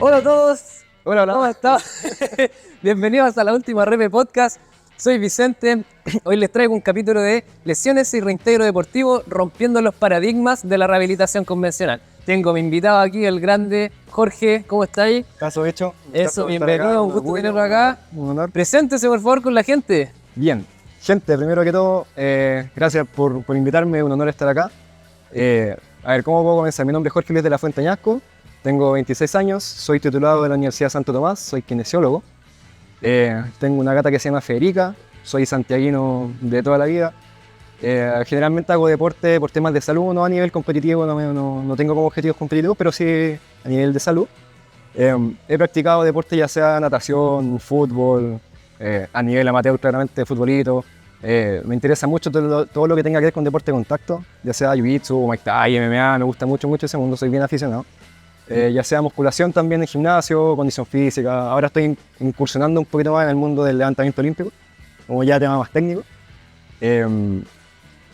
Hola a todos, Hola, hola. ¿cómo están? Bienvenidos a la última Repe Podcast. Soy Vicente. Hoy les traigo un capítulo de lesiones y reintegro deportivo, rompiendo los paradigmas de la rehabilitación convencional. Tengo mi invitado aquí, el grande Jorge. ¿Cómo estáis? Caso hecho. Eso, bienvenido, un gusto tenerlo acá. Un honor. Preséntese por favor con la gente. Bien. Gente, primero que todo, gracias por invitarme, un honor estar acá. A ver, ¿cómo puedo comenzar? Mi nombre es Jorge Luis de la Fuente Añasco, tengo 26 años, soy titulado de la Universidad Santo Tomás, soy kinesiólogo. Tengo una gata que se llama Federica, soy santiaguino de toda la vida. Generalmente hago deporte por temas de salud, no a nivel competitivo, no tengo como objetivos competitivos, pero sí a nivel de salud. He practicado deporte ya sea natación, fútbol, a nivel amateur claramente futbolito. Me interesa mucho todo lo que tenga que ver con deporte de contacto, ya sea jiu-jitsu, muay thai, MMA, me gusta mucho ese mundo, soy bien aficionado. Ya sea musculación también en gimnasio, condición física. Ahora estoy incursionando un poquito más en el mundo del levantamiento olímpico, como ya tema más técnico.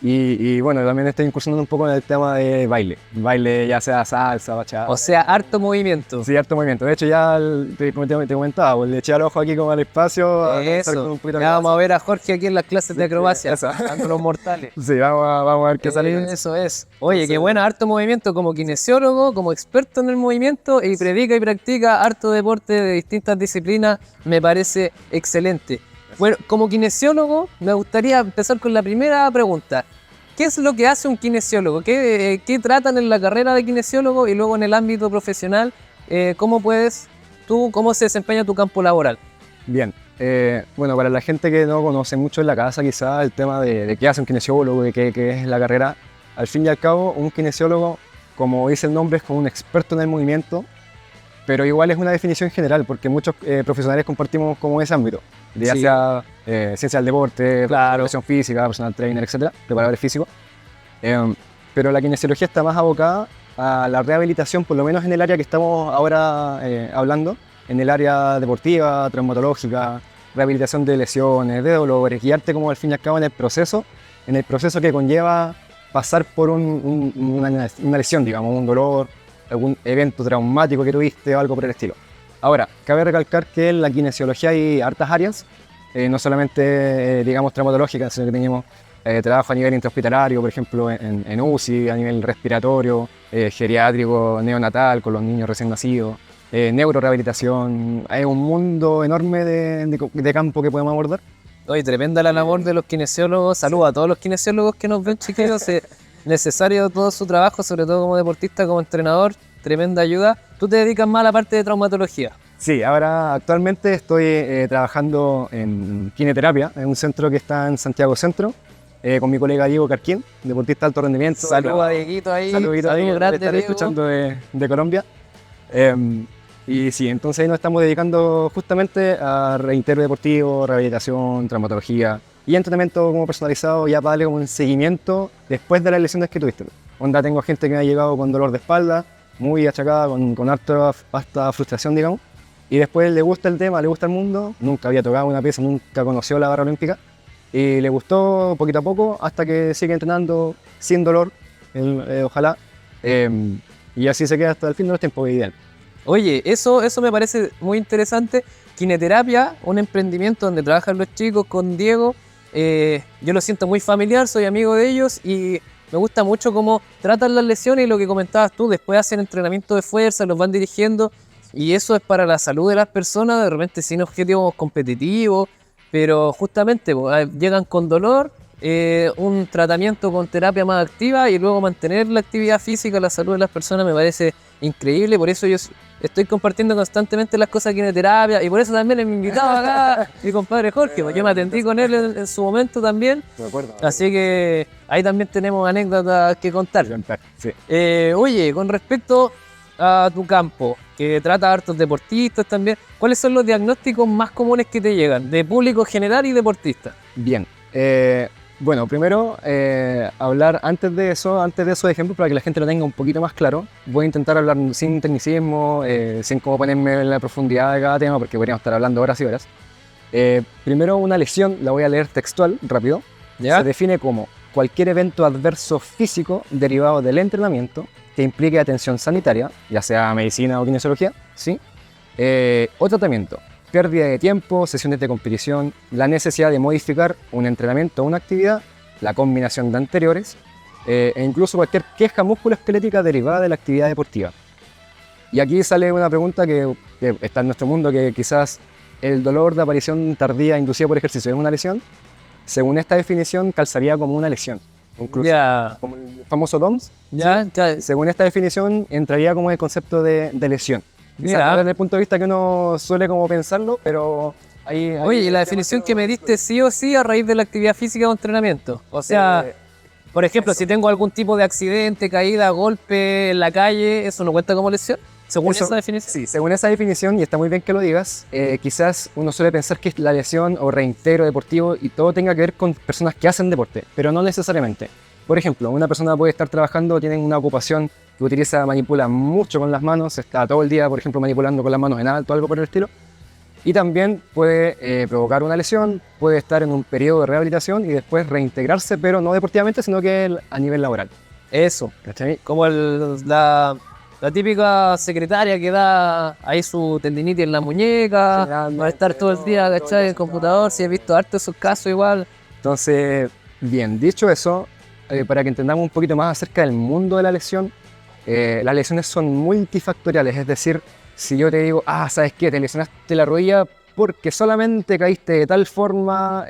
Y bueno, también estoy incursionando un poco en el tema de baile ya sea salsa, bachata. O sea, harto movimiento. Sí, harto movimiento. De hecho ya te comentaba, pues, le eché al ojo aquí como al espacio. A estar con Eso, un poquito ya de vamos a ver a Jorge aquí en las clases de acrobacia, eso. dando los mortales. Sí, vamos a ver qué sale. Eso es. Oye, qué Entonces- bueno, harto movimiento como kinesiólogo, como experto en el movimiento y predica y practica harto deporte de distintas disciplinas, me parece excelente. Bueno, como kinesiólogo, me gustaría empezar con la primera pregunta. ¿Qué es lo que hace un kinesiólogo? ¿Qué tratan en la carrera de kinesiólogo y luego en el ámbito profesional? ¿Cómo se desempeña tu campo laboral? Bien, bueno, para la gente que no conoce mucho en la casa quizá el tema de qué hace un kinesiólogo, de qué es la carrera, al fin y al cabo un kinesiólogo, como dice el nombre, es como un experto en el movimiento, pero igual es una definición general porque muchos profesionales compartimos como ese ámbito, ya Sí. sea ciencia del deporte, Claro. preparación física, personal trainer, etcétera, preparadores físicos. Pero la kinesiología está más abocada a la rehabilitación, por lo menos en el área que estamos ahora hablando, en el área deportiva, traumatológica, rehabilitación de lesiones, de dolores, guiarte como al fin y al cabo en el proceso que conlleva pasar por una lesión, digamos, un dolor, algún evento traumático que tuviste o algo por el estilo. Ahora, cabe recalcar que en la kinesiología hay hartas áreas, no solamente, digamos, traumatológicas, sino que tenemos trabajo a nivel intrahospitalario, por ejemplo, en UCI, a nivel respiratorio, geriátrico, neonatal, con los niños recién nacidos, neurorehabilitación. Hay un mundo enorme de campo que podemos abordar. Oye, tremenda la labor de los kinesiólogos. Saludos a todos los kinesiólogos que nos ven, chiquillos. Es necesario todo su trabajo, sobre todo como deportista, como entrenador. Tremenda ayuda. Tú te dedicas más a la parte de traumatología. Sí, ahora actualmente estoy trabajando en kineterapia, en un centro que está en Santiago Centro, con mi colega Diego Carquín, deportista de alto rendimiento. Saludos a Dieguito ahí. Saludito ahí, grande, estaré Diego. escuchando de Colombia. Y sí, entonces ahí nos estamos dedicando justamente a reintegro deportivo, rehabilitación, traumatología y entrenamiento como personalizado, ya para darle como un seguimiento después de las lesiones que tuviste. Onda, tengo gente que me ha llegado con dolor de espalda, muy achacada, con harta frustración, digamos, y después le gusta el tema, le gusta el mundo, nunca había tocado una pieza, nunca conoció la barra olímpica, y le gustó poquito a poco hasta que sigue entrenando sin dolor, ojalá, y así se queda hasta el fin de los tiempos, ideal. Oye, eso me parece muy interesante. Kineterapia, un emprendimiento donde trabajan los chicos con Diego. Yo lo siento muy familiar, soy amigo de ellos y me gusta mucho cómo tratan las lesiones y lo que comentabas tú. Después hacen entrenamiento de fuerza, los van dirigiendo y eso es para la salud de las personas, de repente sin objetivos competitivos, pero justamente llegan con dolor, un tratamiento con terapia más activa y luego mantener la actividad física, la salud de las personas me parece increíble. Por eso yo estoy compartiendo constantemente las cosas aquí en terapia y por eso también me invitado acá mi compadre Jorge, porque yo me atendí con él en su momento también. De acuerdo. Así que ahí también tenemos anécdotas que contar. Sí. Oye, con respecto a tu campo, que trata a hartos deportistas también, ¿cuáles son los diagnósticos más comunes que te llegan de público general y deportista? Bien. Bueno, primero hablar antes de eso de ejemplos para que la gente lo tenga un poquito más claro. Voy a intentar hablar sin tecnicismo, sin cómo ponerme en la profundidad de cada tema porque podríamos estar hablando horas y horas. Primero una lesión, la voy a leer textual, rápido. ¿Ya? Se define como cualquier evento adverso físico derivado del entrenamiento que implique atención sanitaria, ya sea medicina o kinesiología, ¿sí? O tratamiento, pérdida de tiempo, sesiones de competición, la necesidad de modificar un entrenamiento o una actividad, la combinación de anteriores, e incluso cualquier queja musculoesquelética derivada de la actividad deportiva. Y aquí sale una pregunta que está en nuestro mundo, que quizás el dolor de aparición tardía inducida por ejercicio es una lesión. Según esta definición, calzaría como una lesión. Incluso, Ya, como el famoso DOMS, ya, ya. según esta definición, entraría como el concepto de lesión. Quizás Mira. no desde el punto de vista que uno suele como pensarlo, pero ahí... Oye, y la definición que me diste sí o sí a raíz de la actividad física o entrenamiento. O sea, por ejemplo, si tengo algún tipo de accidente, caída, golpe en la calle, ¿eso no cuenta como lesión? Según Eso, esa definición. sí, según esa definición, y está muy bien que lo digas, quizás uno suele pensar que la lesión o reintegro deportivo y todo tenga que ver con personas que hacen deporte, pero no necesariamente. Por ejemplo, una persona puede estar trabajando, tiene una ocupación que utiliza, manipula mucho con las manos, está todo el día, por ejemplo, manipulando con las manos en alto, algo por el estilo, y también puede provocar una lesión, puede estar en un periodo de rehabilitación y después reintegrarse, pero no deportivamente, sino que a nivel laboral. Eso. ¿Cachai? Como la típica secretaria que da ahí su tendinitis en la muñeca, va a estar todo el día, ¿cachai? En el computador, si he visto harto esos casos igual. Entonces, bien, dicho eso, para que entendamos un poquito más acerca del mundo de la lesión, las lesiones son multifactoriales, es decir, si yo te digo, ¿sabes qué? Te lesionaste la rodilla porque solamente caíste de tal forma,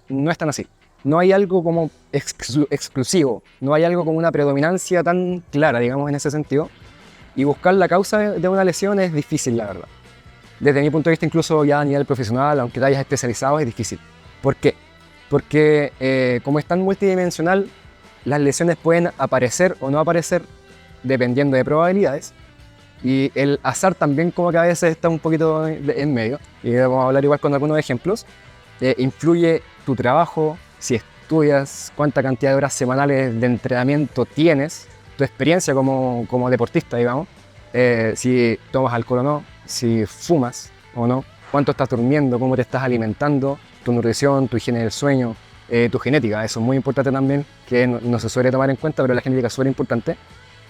no es tan así. No hay algo como exclusivo, no hay algo como una predominancia tan clara, digamos, en ese sentido. Y buscar la causa de una lesión es difícil, la verdad. Desde mi punto de vista, incluso ya a nivel profesional, aunque te hayas especializado, es difícil. ¿Por qué? Porque como es tan multidimensional, las lesiones pueden aparecer o no aparecer dependiendo de probabilidades. Y el azar también como que a veces está un poquito en medio. Y vamos a hablar igual con algunos ejemplos. Influye tu trabajo, si estudias, cuánta cantidad de horas semanales de entrenamiento tienes, tu experiencia como deportista, digamos, si tomas alcohol o no, si fumas o no, cuánto estás durmiendo, cómo te estás alimentando, tu nutrición, tu higiene del sueño, tu genética, eso es muy importante también, que no se suele tomar en cuenta, pero la genética es súper importante.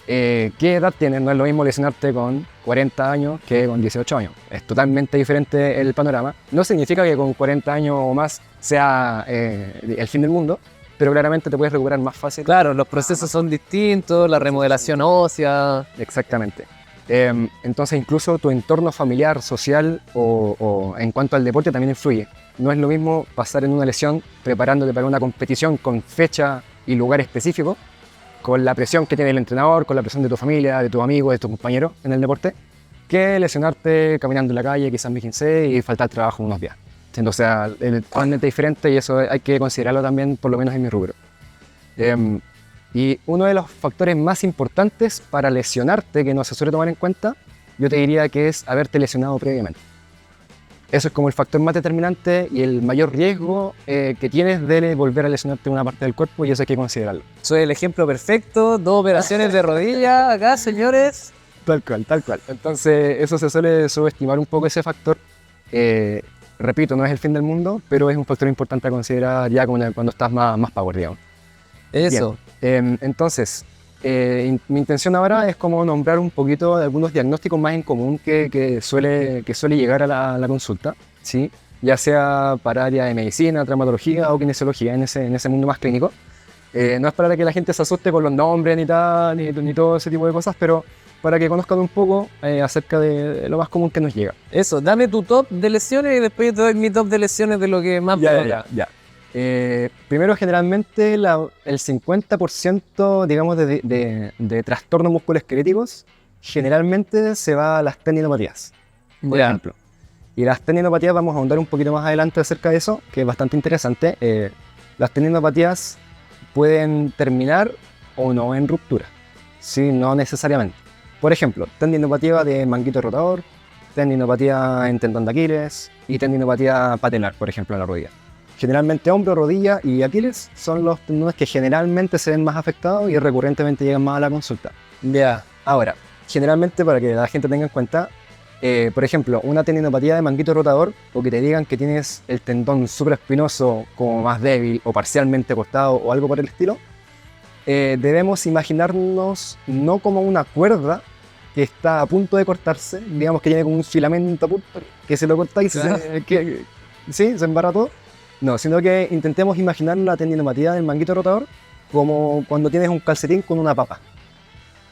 ¿Qué edad tienes? No es lo mismo lesionarte con 40 años que con 18 años. Es totalmente diferente el panorama. No significa que con 40 años o más sea el fin del mundo, pero claramente te puedes recuperar más fácil. Claro, los procesos son distintos, la remodelación ósea. Exactamente. Entonces incluso tu entorno familiar, social o en cuanto al deporte también influye. No es lo mismo pasar en una lesión preparándote para una competición con fecha y lugar específico, con la presión que tiene el entrenador, con la presión de tu familia, de tus amigos, de tus compañeros en el deporte, que lesionarte caminando en la calle, quizás en 15 y faltar trabajo unos días. O sea, es totalmente diferente y eso hay que considerarlo también, por lo menos en mi rubro. Y uno de los factores más importantes para lesionarte, que no se suele tomar en cuenta, yo te diría que es haberte lesionado previamente. Eso es como el factor más determinante y el mayor riesgo que tienes de volver a lesionarte una parte del cuerpo, y eso hay que considerarlo. Soy el ejemplo perfecto, 2 operaciones de rodilla acá, señores. Tal cual, tal cual. Entonces eso se suele subestimar un poco ese factor. Repito, no es el fin del mundo, pero es un factor importante a considerar ya cuando estás más power, digamos. Eso. Entonces, mi intención ahora es como nombrar un poquito de algunos diagnósticos más en común que suele llegar a la consulta, ¿sí? Ya sea para área de medicina, traumatología o kinesiología, en ese mundo más clínico. No es para que la gente se asuste con los nombres ni tal, ni todo ese tipo de cosas, pero para que conozcan un poco acerca de lo más común que nos llega. Eso, dame tu top de lesiones y después yo te doy mi top de lesiones de lo que más me toca. Ya. Primero, generalmente el 50%, digamos, de trastornos musculoesqueléticos generalmente se va a las tendinopatías, por ejemplo. Y las tendinopatías, vamos a ahondar un poquito más adelante acerca de eso, que es bastante interesante. Las tendinopatías pueden terminar o no en ruptura, ¿sí? No necesariamente. Por ejemplo, tendinopatía de manguito rotador, tendinopatía en tendón de Aquiles y tendinopatía patelar, por ejemplo, en la rodilla. Generalmente hombro, rodilla y Aquiles son los tendones que generalmente se ven más afectados y recurrentemente llegan más a la consulta. Ya. Ahora, generalmente, para que la gente tenga en cuenta, por ejemplo, una tendinopatía de manguito rotador, o que te digan que tienes el tendón supraespinoso como más débil o parcialmente cortado o algo por el estilo, debemos imaginarnos no como una cuerda que está a punto de cortarse, digamos que tiene como un filamento a punto, que se lo cortáis y Claro. se embarra todo. No, sino que intentemos imaginar la tendinomatía del manguito rotador como cuando tienes un calcetín con una papa.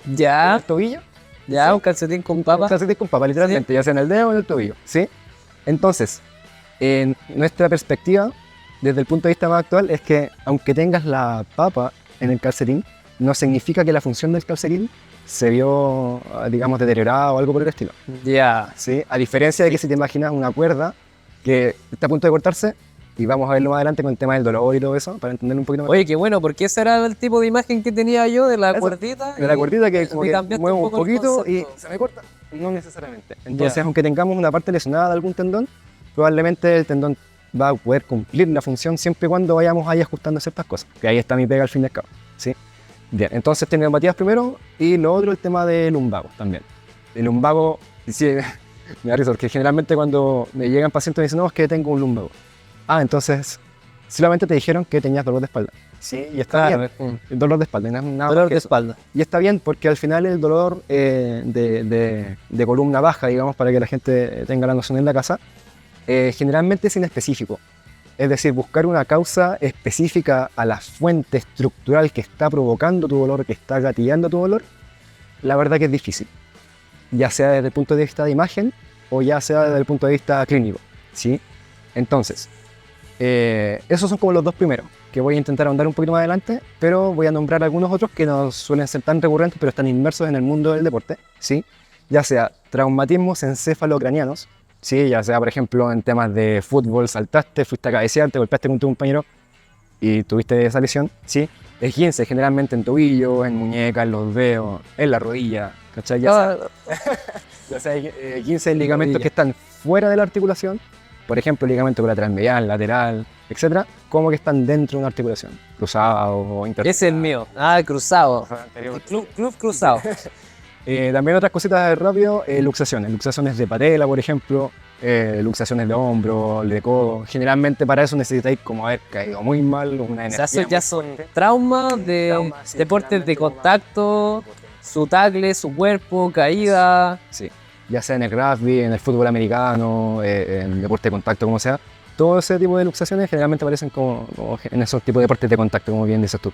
En Ya, el tobillo, ya, ¿sí? un calcetín con Un papa. calcetín con papa, literalmente, ya sea en el dedo o en el tobillo, ¿sí? Entonces, en nuestra perspectiva, desde el punto de vista más actual, es que aunque tengas la papa en el calcetín, no significa que la función del calcetín se vio, digamos, deteriorada o algo por el estilo, Ya. ¿sí? A diferencia de que si te imaginas una cuerda que está a punto de cortarse, y vamos a verlo más adelante con el tema del dolor y todo eso, para entenderlo un poquito más. Oye, qué bueno, porque ese era el tipo de imagen que tenía yo de la Eso, cuerdita. De la y cuerdita que como me que cambiaste muevo un poco el poquito y concepto. se me corta. No necesariamente. Entonces, Ya. aunque tengamos una parte lesionada de algún tendón, probablemente el tendón va a poder cumplir la función siempre y cuando vayamos ahí ajustando ciertas cosas. Que ahí está mi pega al fin y al cabo. ¿Sí? Bien, entonces tendinopatías primero y lo otro el tema del lumbago también. El lumbago, sí, me da risa porque generalmente cuando me llegan pacientes me dicen, no, es que tengo un lumbago. Ah, entonces solamente te dijeron que tenías dolor de espalda. Sí, y está Claro, bien. es un El dolor de espalda, no es nada dolor más que de eso. espalda. Y está bien porque al final el dolor de columna baja, digamos, para que la gente tenga la noción en la casa, generalmente es inespecífico. Es decir, buscar una causa específica a la fuente estructural que está provocando tu dolor, que está gatillando tu dolor, la verdad que es difícil. Ya sea desde el punto de vista de imagen o ya sea desde el punto de vista clínico. ¿Sí? Entonces, esos son como los dos primeros, que voy a intentar ahondar un poquito más adelante, pero voy a nombrar algunos otros que no suelen ser tan recurrentes, pero están inmersos en el mundo del deporte, ¿sí? Ya sea traumatismos encefalocranianos, ¿sí? Ya sea, por ejemplo, en temas de fútbol, saltaste, fuiste a cabecear, te golpeaste con tu compañero y tuviste esa lesión, ¿sí? Esguince generalmente en tobillo, en muñeca, en los dedos, en la rodilla, ¿cachai? Ya sea 15 ligamentos Rodilla. que están fuera de la articulación, por ejemplo, ligamento colateral medial, lateral, etcétera, como que están dentro de una articulación, cruzada o interna. Ese es el mío. Ah, cruzado. El club cruzado. También otras cositas rápido, luxaciones de patela, por ejemplo, luxaciones de hombro, de codo. Generalmente para eso necesitáis como haber caído muy mal, una O energía. sea, esos ya son traumas de Traumas, sí, deportes de generalmente como contacto, su tackle, su cuerpo, caída. Sí, ya sea en el rugby, en el fútbol americano, en el deporte de contacto, como sea. Todo ese tipo de luxaciones generalmente aparecen como en esos tipos de deportes de contacto, como bien dices tú.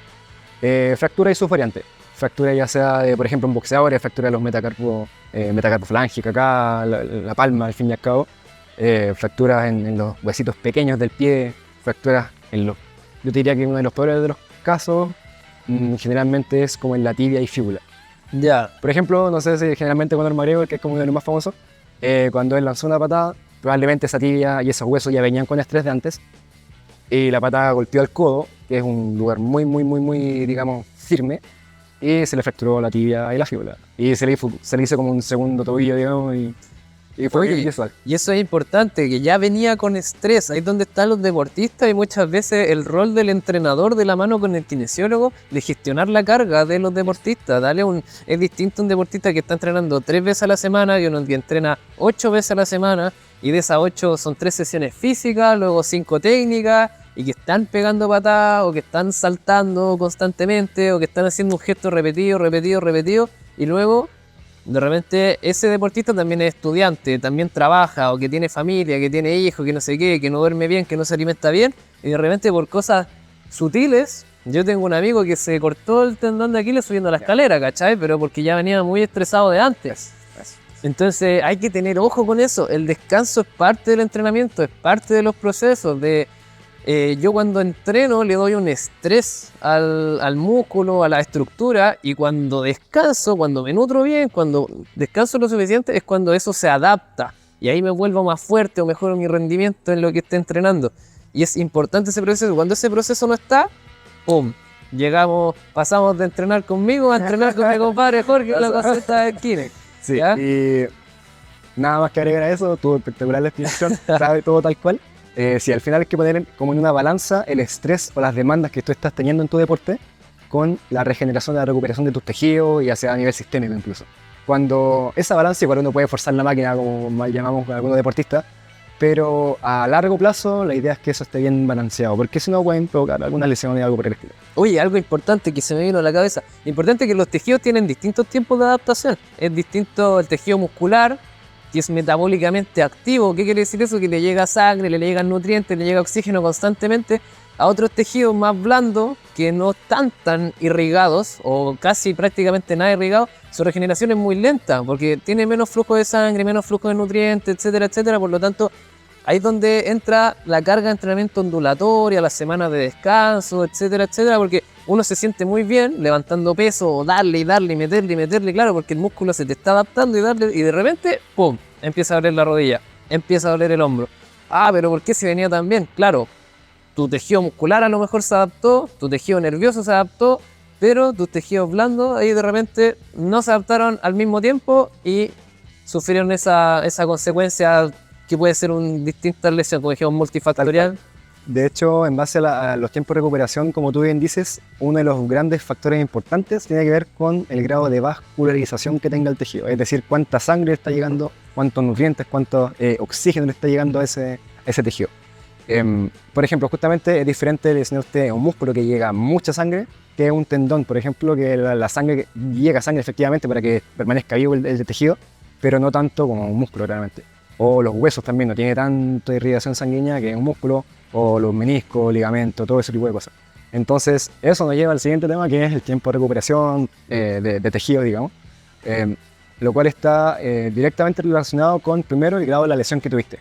Fractura y sus variantes. Fractura ya sea de, por ejemplo, en boxeadores, fractura de los metacarpoflángica acá, la palma al fin y al cabo. Fracturas en los huesitos pequeños del pie, fracturas yo te diría que uno de los peores de los casos generalmente es como en la tibia y fíbula. Ya. Por ejemplo, no sé si generalmente Conor McGregor, que es como uno de los más famosos, cuando él lanzó una patada, probablemente esa tibia y esos huesos ya venían con estrés de antes, y la patada golpeó al codo, que es un lugar muy, digamos, firme, y se le fracturó la tibia y la fíbula. Y se le hizo como un segundo tobillo, digamos, y fue Oye, visual. y eso es importante, que ya venía con estrés. Ahí es donde están los deportistas y muchas veces el rol del entrenador de la mano con el kinesiólogo de gestionar la carga de los deportistas. Es distinto un deportista que está entrenando 3 veces a la semana y uno que entrena 8 veces a la semana y de esas 8 son 3 sesiones físicas, luego 5 técnicas y que están pegando patadas o que están saltando constantemente o que están haciendo un gesto repetido y luego de repente ese deportista también es estudiante, también trabaja o que tiene familia, que tiene hijos, que no sé qué, que no duerme bien, que no se alimenta bien y de repente por cosas sutiles, yo tengo un amigo que se cortó el tendón de Aquiles subiendo la escalera, ¿cachai? Pero porque ya venía muy estresado de antes. Entonces hay que tener ojo con eso, el descanso es parte del entrenamiento, es parte de los procesos yo cuando entreno le doy un estrés al músculo, a la estructura y cuando descanso, cuando me nutro bien, cuando descanso lo suficiente es cuando eso se adapta y ahí me vuelvo más fuerte o mejoro mi rendimiento en lo que esté entrenando. Y es importante ese proceso, cuando ese proceso no está, ¡pum! Pasamos de entrenar conmigo a entrenar con mi compadre Jorge en la caseta de Kinect. Sí, ¿Ya? y nada más que agregar a eso, tuvo espectacular la explicación, sabe todo tal cual. Si al final hay que poner como en una balanza el estrés o las demandas que tú estás teniendo en tu deporte con la regeneración, la recuperación de tus tejidos, ya sea a nivel sistémico incluso. Cuando esa balanza, igual uno puede forzar la máquina, como mal llamamos a algunos deportistas, pero a largo plazo la idea es que eso esté bien balanceado, porque si no pueden provocar alguna lesión o algo por el estilo. Oye, algo importante que se me vino a la cabeza. Importante que los tejidos tienen distintos tiempos de adaptación. Es distinto el tejido muscular, que es metabólicamente activo. ¿Qué quiere decir eso? Que le llega sangre, le llegan nutrientes, le llega oxígeno constantemente. A otros tejidos más blandos, que no están tan irrigados, o casi prácticamente nada irrigados, su regeneración es muy lenta, porque tiene menos flujo de sangre, menos flujo de nutrientes, etcétera, etcétera. Por lo tanto, ahí es donde entra la carga de entrenamiento ondulatoria, las semanas de descanso, etcétera, etcétera, porque uno se siente muy bien levantando peso, o darle y darle y meterle, claro, porque el músculo se te está adaptando y de repente, ¡pum!, empieza a doler la rodilla, empieza a doler el hombro. Ah, pero ¿por qué si venía tan bien? Claro, tu tejido muscular a lo mejor se adaptó, tu tejido nervioso se adaptó, pero tus tejidos blandos ahí de repente no se adaptaron al mismo tiempo y sufrieron esa consecuencia que puede ser una distinta lesión, como dijimos, multifactorial. De hecho, en base a los tiempos de recuperación, como tú bien dices, uno de los grandes factores importantes tiene que ver con el grado de vascularización que tenga el tejido, es decir, cuánta sangre está llegando, cuántos nutrientes, cuánto oxígeno le está llegando a ese tejido. Por ejemplo, justamente es diferente lesionar usted un músculo que llega mucha sangre que un tendón, por ejemplo, que la sangre llega sangre efectivamente para que permanezca vivo el tejido, pero no tanto como un músculo realmente. O los huesos también no tiene tanta irrigación sanguínea que un músculo, o los meniscos, ligamentos, todo ese tipo de cosas. Entonces, eso nos lleva al siguiente tema, que es el tiempo de recuperación de tejido, digamos, lo cual está directamente relacionado con, primero, el grado de la lesión que tuviste.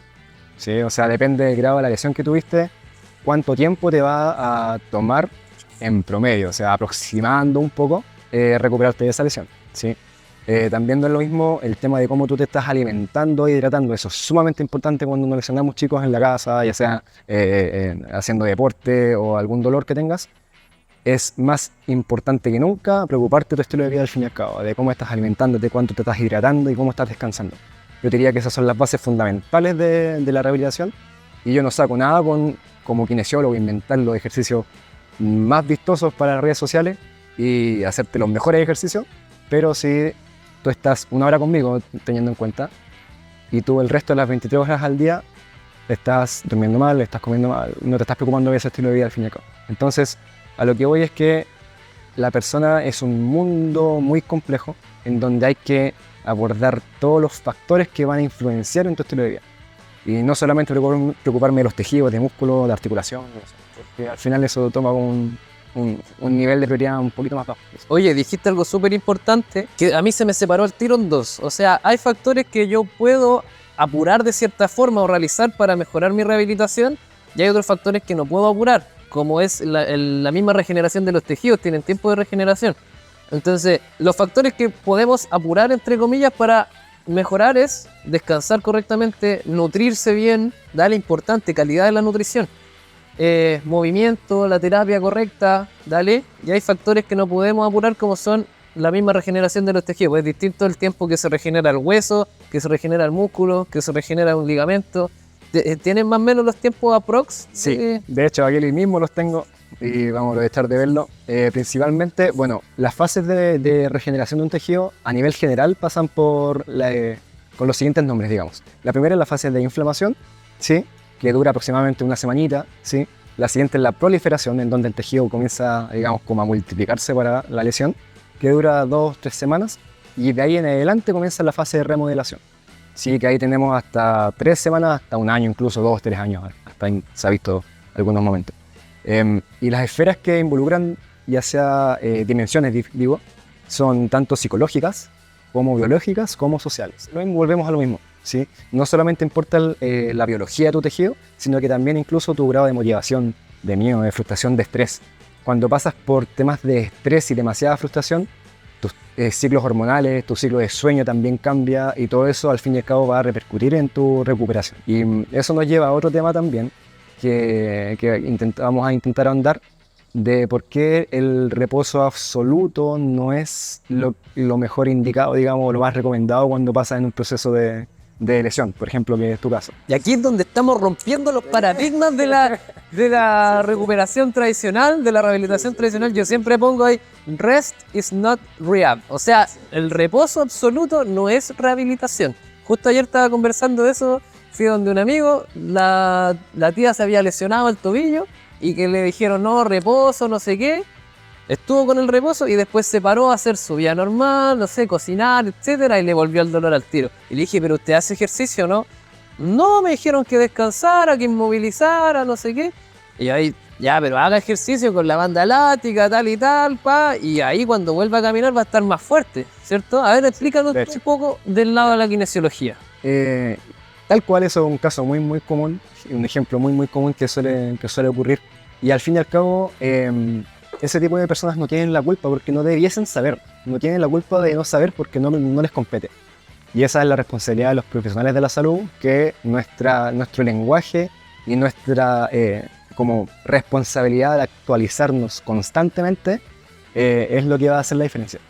¿Sí? O sea, depende del grado de la lesión que tuviste, cuánto tiempo te va a tomar en promedio, o sea, aproximando un poco, recuperarte de esa lesión, ¿sí? También no es lo mismo el tema de cómo tú te estás alimentando y hidratando. Eso es sumamente importante cuando nos lesionamos, chicos, en la casa, ya sea haciendo deporte o algún dolor que tengas. Es más importante que nunca preocuparte de tu estilo de vida al fin y al cabo, de cómo estás alimentándote, cuánto te estás hidratando y cómo estás descansando. Yo diría que esas son las bases fundamentales de la rehabilitación, y yo no saco nada como kinesiólogo inventar los ejercicios más vistosos para las redes sociales y hacerte los mejores ejercicios, pero si tú estás una hora conmigo teniendo en cuenta y tú el resto de las 23 horas al día estás durmiendo mal, estás comiendo mal, no te estás preocupando de ese estilo de vida al fin y al cabo. Entonces, a lo que voy es que la persona es un mundo muy complejo en donde hay que abordar todos los factores que van a influenciar en tu estilo de vida. Y no solamente preocuparme de los tejidos, de músculo, de articulación, porque al final eso toma un nivel de prioridad un poquito más bajo. Oye, dijiste algo súper importante, que a mí se me separó el tiro en dos. O sea, hay factores que yo puedo apurar de cierta forma o realizar para mejorar mi rehabilitación, y hay otros factores que no puedo apurar, como es la misma regeneración de los tejidos, tienen tiempo de regeneración. Entonces, los factores que podemos apurar, entre comillas, para mejorar es descansar correctamente, nutrirse bien, darle importante calidad de la nutrición, movimiento, la terapia correcta, dale. Y hay factores que no podemos apurar, como son la misma regeneración de los tejidos. Es distinto el tiempo que se regenera el hueso, que se regenera el músculo, que se regenera un ligamento. ¿Tienen más o menos los tiempos aprox? Sí, de hecho aquí mismo los tengo y vamos a aprovechar de verlo. Principalmente, bueno, las fases de regeneración de un tejido a nivel general pasan con los siguientes nombres, digamos. La primera es la fase de inflamación, ¿sí?, que dura aproximadamente una semanita, ¿sí? La siguiente es la proliferación, en donde el tejido comienza, digamos, como a multiplicarse para la lesión, que dura 2-3 semanas, y de ahí en adelante comienza la fase de remodelación. Sí, que ahí tenemos hasta 3 semanas, hasta un año, incluso 2-3 años, hasta ahí se ha visto algunos momentos. Y las esferas que involucran, ya sea dimensiones, digo, son tanto psicológicas, como biológicas, como sociales. Luego volvemos a lo mismo, ¿sí? No solamente importa la biología de tu tejido, sino que también incluso tu grado de motivación, de miedo, de frustración, de estrés. Cuando pasas por temas de estrés y demasiada frustración, tus ciclos hormonales, tu ciclo de sueño también cambia, y todo eso al fin y al cabo va a repercutir en tu recuperación. Y eso nos lleva a otro tema también que vamos a intentar ahondar, de por qué el reposo absoluto no es lo mejor indicado, digamos, lo más recomendado cuando pasas en un proceso de lesión, por ejemplo, que es tu caso. Y aquí es donde estamos rompiendo los paradigmas de la recuperación tradicional, de la rehabilitación tradicional. Yo siempre pongo ahí, rest is not rehab. O sea, el reposo absoluto no es rehabilitación. Justo ayer estaba conversando de eso fui donde un amigo, la tía se había lesionado el tobillo y que le dijeron no, reposo, no sé qué. Estuvo con el reposo y después se paró a hacer su vida normal, no sé, cocinar, etcétera, y le volvió el dolor al tiro. Y le dije, ¿pero usted hace ejercicio, no? No, me dijeron que descansara, que inmovilizara, no sé qué. Y ahí, ya, pero haga ejercicio con la banda elástica, tal y tal, pa. Y ahí cuando vuelva a caminar va a estar más fuerte, ¿cierto? A ver, explícanos un poco del lado de la kinesiología. Tal cual, eso es un caso muy, muy común, un ejemplo muy, muy común que suele ocurrir. Y al fin y al cabo, ese tipo de personas no tienen la culpa porque no debiesen saber. No tienen la culpa de no saber porque no les compete. Y esa es la responsabilidad de los profesionales de la salud, que nuestro lenguaje y nuestra como responsabilidad de actualizarnos constantemente es lo que va a hacer la diferencia.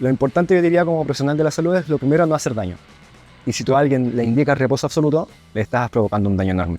Lo importante, yo diría, como profesional de la salud es lo primero, no hacer daño. Y si tú a alguien le indicas reposo absoluto, le estás provocando un daño enorme.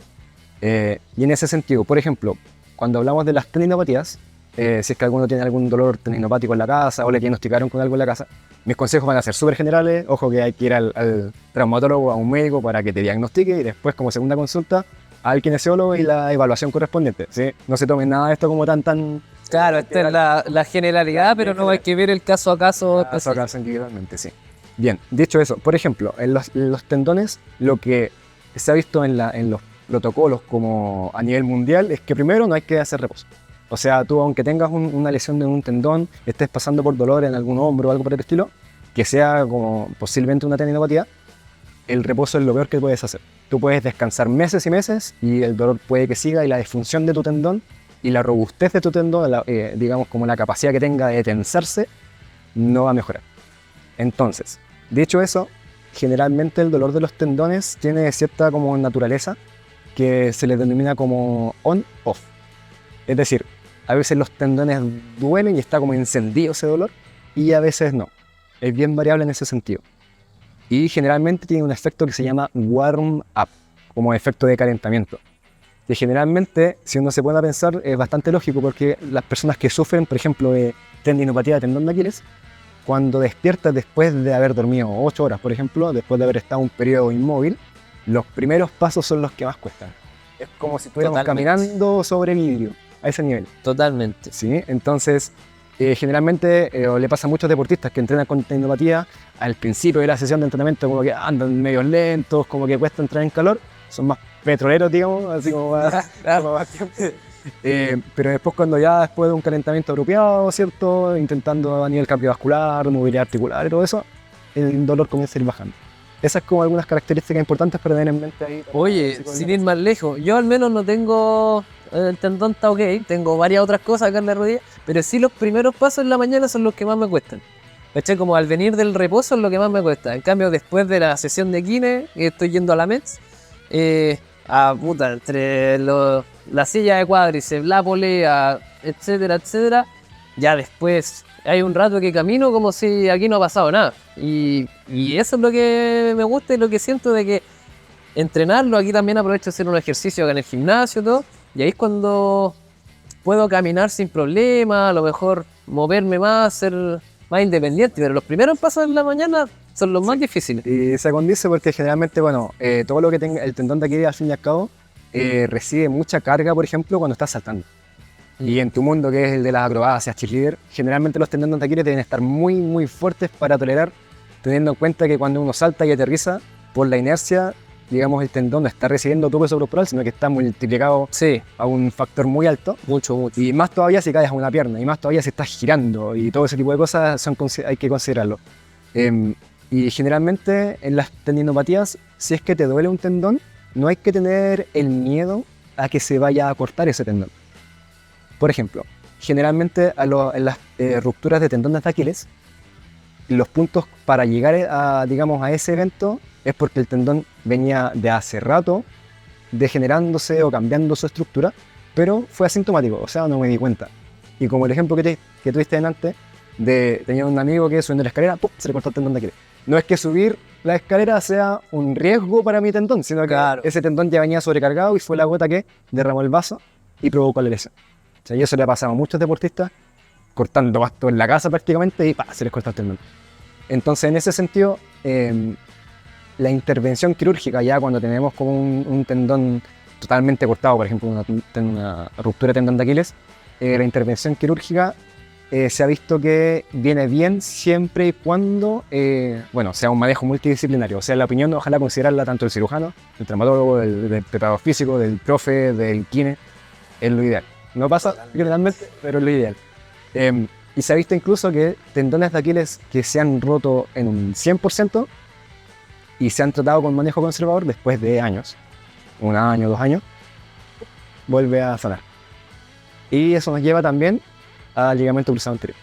Y en ese sentido, por ejemplo, cuando hablamos de las tendinopatías, si es que alguno tiene algún dolor tendinopático en la casa o le diagnosticaron con algo en la casa, mis consejos van a ser súper generales. Ojo que hay que ir al traumatólogo, a un médico para que te diagnostique y después, como segunda consulta, al kinesiólogo y la evaluación correspondiente, ¿sí? No se tomen nada de esto como tan... Claro, esta es la generalidad, pero no hay que ver el caso a caso. Caso a caso individualmente, sí. Bien, dicho eso, por ejemplo, en los tendones, lo que se ha visto en los protocolos como a nivel mundial es que primero no hay que hacer reposo. O sea, tú aunque tengas una lesión de un tendón, estés pasando por dolor en algún hombro o algo por el estilo, que sea como posiblemente una tendinopatía, el reposo es lo peor que puedes hacer. Tú puedes descansar meses y meses y el dolor puede que siga y la disfunción de tu tendón y la robustez de tu tendón, digamos como la capacidad que tenga de tensarse, no va a mejorar. Entonces, dicho eso, generalmente el dolor de los tendones tiene cierta como naturaleza que se le denomina como on-off. Es decir, a veces los tendones duelen y está como encendido ese dolor y a veces no. Es bien variable en ese sentido. Y generalmente tiene un efecto que se llama warm-up, como efecto de calentamiento. Que generalmente, si uno se pone a pensar, es bastante lógico porque las personas que sufren, por ejemplo, de tendinopatía de tendón de Aquiles, cuando despiertas después de haber dormido 8 horas, por ejemplo, después de haber estado un periodo inmóvil, los primeros pasos son los que más cuestan. Es como si estuviéramos caminando sobre vidrio, a ese nivel. Totalmente. ¿Sí? Entonces, generalmente le pasa a muchos deportistas que entrenan con tendinopatía, al principio de la sesión de entrenamiento como que andan medio lentos, como que cuesta entrar en calor, son más petroleros, digamos, así como más tiempo. Pero después después de un calentamiento apropiado, ¿cierto? Intentando a nivel cardiovascular, movilidad articular y todo eso, el dolor comienza a ir bajando. Esas como algunas características importantes para tener en mente ahí. Oye, sin ir más lejos, yo al menos no tengo, el tendón está ok, tengo varias otras cosas acá en la rodilla, pero sí los primeros pasos en la mañana son los que más me cuestan. ¿Cachai? Como al venir del reposo es lo que más me cuesta. En cambio, después de la sesión de kine, estoy yendo a la METS, entre la silla de cuádriceps, la polea, etcétera, etcétera, ya después hay un rato que camino como si aquí no ha pasado nada. Y eso es lo que me gusta y lo que siento de que entrenarlo, aquí también aprovecho de hacer un ejercicio acá en el gimnasio y todo, y ahí es cuando puedo caminar sin problema, a lo mejor moverme más, ser más independiente, pero los primeros pasos en la mañana son los más difíciles. Y se condice porque generalmente, todo lo que tenga el tendón de Aquiles al fin y al cabo recibe mucha carga, por ejemplo, cuando estás saltando. Y en tu mundo, que es el de las acrobacias, cheerleader, generalmente los tendones de Aquiles deben estar muy, muy fuertes para tolerar, teniendo en cuenta que cuando uno salta y aterriza, por la inercia, digamos, el tendón no está recibiendo tu peso corporal, sino que está multiplicado a un factor muy alto. Mucho. Y más todavía si caes a una pierna, y más todavía si estás girando, y todo ese tipo de cosas hay que considerarlo. Y generalmente en las tendinopatías, si es que te duele un tendón, no hay que tener el miedo a que se vaya a cortar ese tendón. Por ejemplo, generalmente en las rupturas de tendones de Aquiles, los puntos para llegar a ese evento es porque el tendón venía de hace rato degenerándose o cambiando su estructura, pero fue asintomático, o sea, no me di cuenta. Y como el ejemplo que tuviste antes, tenía un amigo que subiendo la escalera, ¡pum!, se le cortó el tendón de Aquiles. No es que subir la escalera sea un riesgo para mi tendón, sino que ese tendón ya venía sobrecargado y fue la gota que derramó el vaso y provocó la lesión. O sea, y eso le ha pasado a muchos deportistas, cortando pasto en la casa prácticamente y se les corta el tendón. Entonces, en ese sentido, la intervención quirúrgica, ya cuando tenemos como un tendón totalmente cortado, por ejemplo, una ruptura de tendón de Aquiles, la intervención quirúrgica se ha visto que viene bien siempre y cuando sea un manejo multidisciplinario. O sea, la opinión, ojalá considerarla tanto el cirujano, el traumatólogo, del preparador físico, del profe, del kine, es lo ideal. No pasa generalmente, pero es lo ideal. Y se ha visto incluso que tendones de Aquiles que se han roto en un 100% y se han tratado con manejo conservador después de años, 1 año, 2 años, vuelve a sanar. Y eso nos lleva también al ligamento cruzado anterior.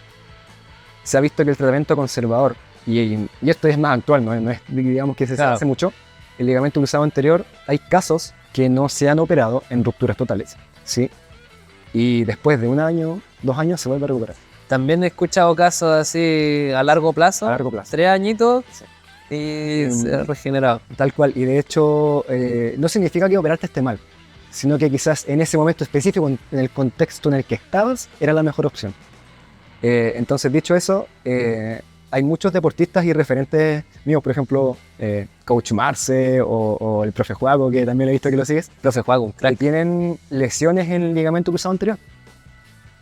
Se ha visto que el tratamiento conservador, y esto es más actual, no es digamos que se hace mucho, el ligamento cruzado anterior, hay casos que no se han operado en rupturas totales, ¿sí? Y después de 1 año, 2 años se vuelve a recuperar. También he escuchado casos así a largo plazo, 3 añitos, sí, y se ha regenerado. Tal cual, y de hecho no significa que operarte esté mal, sino que quizás en ese momento específico, en el contexto en el que estabas, era la mejor opción. Entonces, dicho eso, hay muchos deportistas y referentes míos, por ejemplo, Coach Marce o el profe Juaco, que también he visto que lo sigues. Profe Juaco, un crack. Que tienen lesiones en el ligamento cruzado anterior.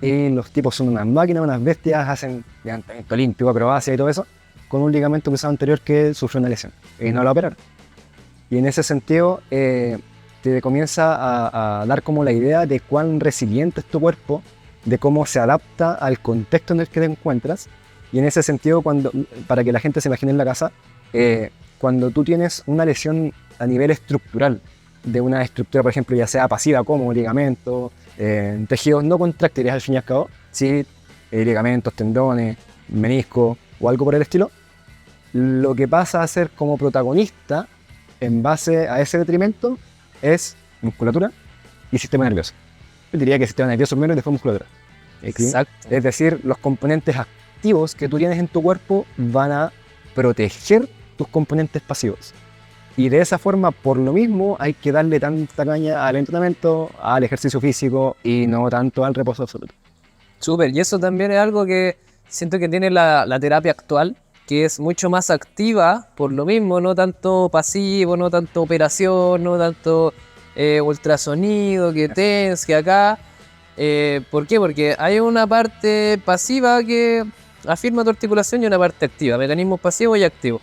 Y los tipos son unas máquinas, unas bestias, hacen levantamiento olímpico, acrobacia y todo eso, con un ligamento cruzado anterior que sufrió una lesión y no la operaron. Y en ese sentido, te comienza a dar como la idea de cuán resiliente es tu cuerpo, de cómo se adapta al contexto en el que te encuentras. Y en ese sentido, para que la gente se imagine en la casa, cuando tú tienes una lesión a nivel estructural, de una estructura, por ejemplo, ya sea pasiva como ligamento, tejidos no contráctiles al fin y al cabo, ¿sí? Ligamentos, tendones, menisco o algo por el estilo, lo que pasa a ser como protagonista en base a ese detrimento es musculatura y sistema nervioso. Yo diría que sistema nervioso primero y después musculatura. Exacto. ¿Sí? Es decir, los componentes activos que tú tienes en tu cuerpo van a proteger tus componentes pasivos. Y de esa forma, por lo mismo, hay que darle tanta caña al entrenamiento, al ejercicio físico y no tanto al reposo absoluto. Súper, y eso también es algo que siento que tiene la terapia actual, que es mucho más activa por lo mismo, no tanto pasivo, no tanto operación, no tanto ultrasonido, que TENS, que acá. ¿Por qué? Porque hay una parte pasiva que afirma tu articulación y una parte activa, mecanismos pasivos y activos.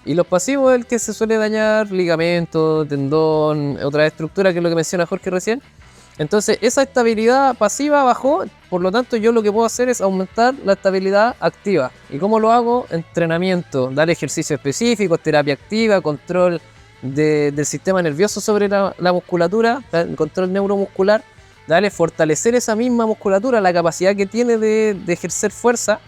Y los pasivos es el que se suele dañar ligamento, tendón, otra estructura que es lo que menciona Jorge recién. Entonces esa estabilidad pasiva bajó, por lo tanto yo lo que puedo hacer es aumentar la estabilidad activa. ¿Y cómo lo hago? Entrenamiento, dar ejercicios específicos, terapia activa, control del sistema nervioso sobre la musculatura, control neuromuscular, fortalecer esa misma musculatura, la capacidad que tiene de ejercer fuerza.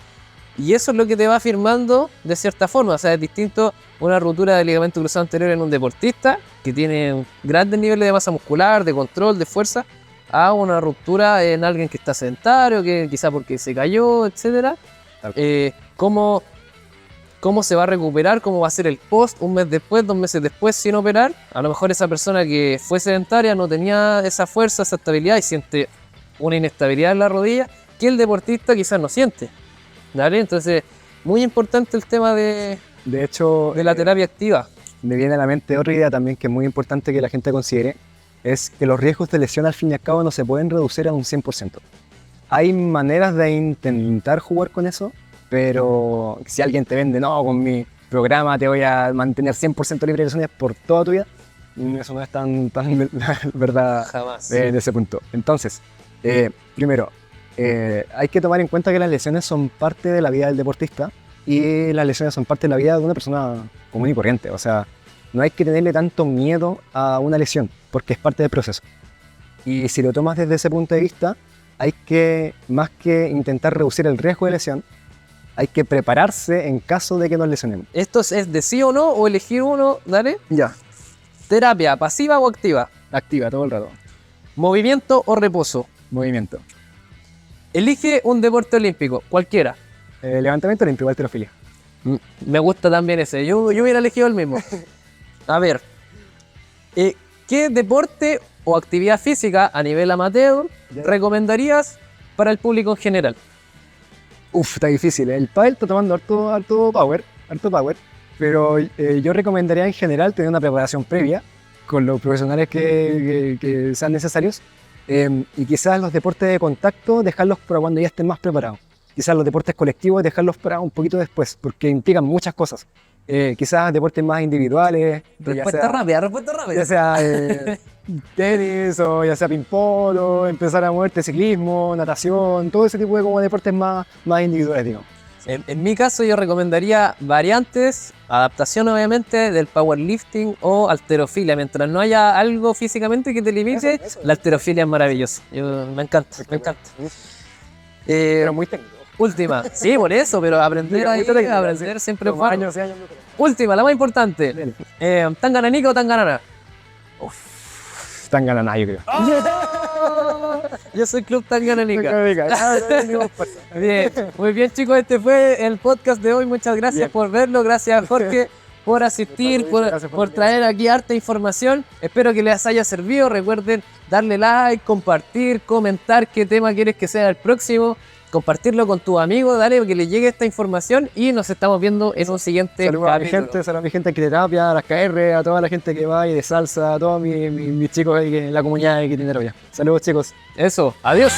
Y eso es lo que te va afirmando de cierta forma. O sea, es distinto una ruptura del ligamento cruzado anterior en un deportista que tiene grandes niveles de masa muscular, de control, de fuerza, a una ruptura en alguien que está sedentario, que quizá porque se cayó, etc. ¿Cómo se va a recuperar? ¿Cómo va a ser el post? 1 mes después, 2 meses después sin operar. A lo mejor esa persona que fue sedentaria no tenía esa fuerza, esa estabilidad y siente una inestabilidad en la rodilla que el deportista quizás no siente. ¿Vale? Entonces, muy importante el tema de hecho, de la terapia activa. Me viene a la mente otra idea también que es muy importante que la gente considere, es que los riesgos de lesión al fin y al cabo no se pueden reducir a un 100%. Hay maneras de intentar jugar con eso, pero si alguien te vende, no, con mi programa te voy a mantener 100% libre de lesiones por toda tu vida, eso no es tan verdad. Jamás. De ese punto. Entonces, primero, hay que tomar en cuenta que las lesiones son parte de la vida del deportista y las lesiones son parte de la vida de una persona común y corriente. O sea, no hay que tenerle tanto miedo a una lesión porque es parte del proceso. Y si lo tomas desde ese punto de vista, hay que, más que intentar reducir el riesgo de lesión, hay que prepararse en caso de que nos lesionemos. ¿Esto es de sí o no o elegir uno? Dale. Ya. ¿Terapia pasiva o activa? Activa todo el rato. ¿Movimiento o reposo? Movimiento. Elige un deporte olímpico, cualquiera. Levantamiento olímpico, halterofilia. Me gusta también ese. Yo hubiera elegido el mismo. A ver, ¿qué deporte o actividad física a nivel amateur recomendarías para el público en general? Está difícil. El pádel está tomando harto power. pero yo recomendaría en general tener una preparación previa con los profesionales que sean necesarios, y quizás los deportes de contacto dejarlos para cuando ya estén más preparados. Quizás los deportes colectivos dejarlos para un poquito después, porque implican muchas cosas. Quizás deportes más individuales, Respuesta rápida. ya sea tenis o ya sea ping-pong, o empezar a moverte ciclismo, natación, todo ese tipo de como deportes más individuales, digamos. En mi caso yo recomendaría variantes, adaptación obviamente del powerlifting o halterofilia. Mientras no haya algo físicamente que te limite, Eso. la halterofilia es maravillosa. Me encanta. Pero muy técnico. Última, sí, por eso, pero aprender ahí, aprender siempre es bueno. Años y años. Última, la más importante. ¿Tangananica o tanganana? Están ganando, yo creo. Yo soy Club Tangananica. Bien, muy bien chicos, este fue el podcast de hoy. Muchas gracias Bien. por verlo, gracias Jorge por asistir, Gracias por la traer aquí harta información. Espero que les haya servido. Recuerden darle like, compartir, comentar qué tema quieres que sea el próximo, compartirlo con tus amigos, dale que les llegue esta información y nos estamos viendo en un siguiente Saludos a mi capítulo. gente, saludos a mi gente de Quinoterapia, a las KR, a toda la gente que va y de salsa, a todos mis chicos ahí en la comunidad de Quinoterapia. Saludos chicos. Eso, adiós.